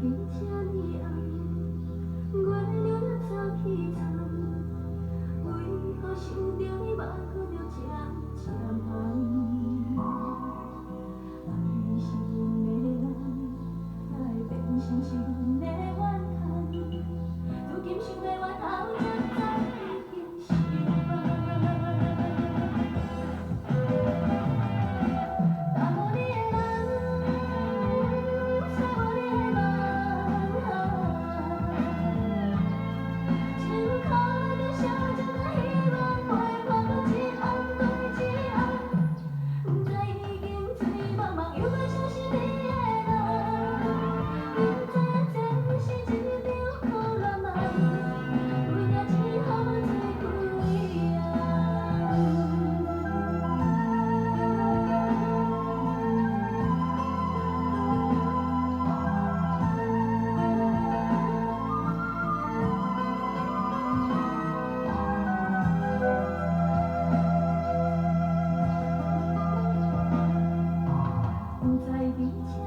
这呢暗，月亮也早起床，为何想着你目眶就渐渐红？爱是阮的人，才会变成是阮的怨叹。如今想要回头，才知已经是晚。耽误你的人，错过你的梦，心口内着小小的希望，陪伴我一暗对一暗。不知已经醉茫茫，犹原相信你的人。明知这是一场苦恋梦，为了只予我醉几暗。不知伫这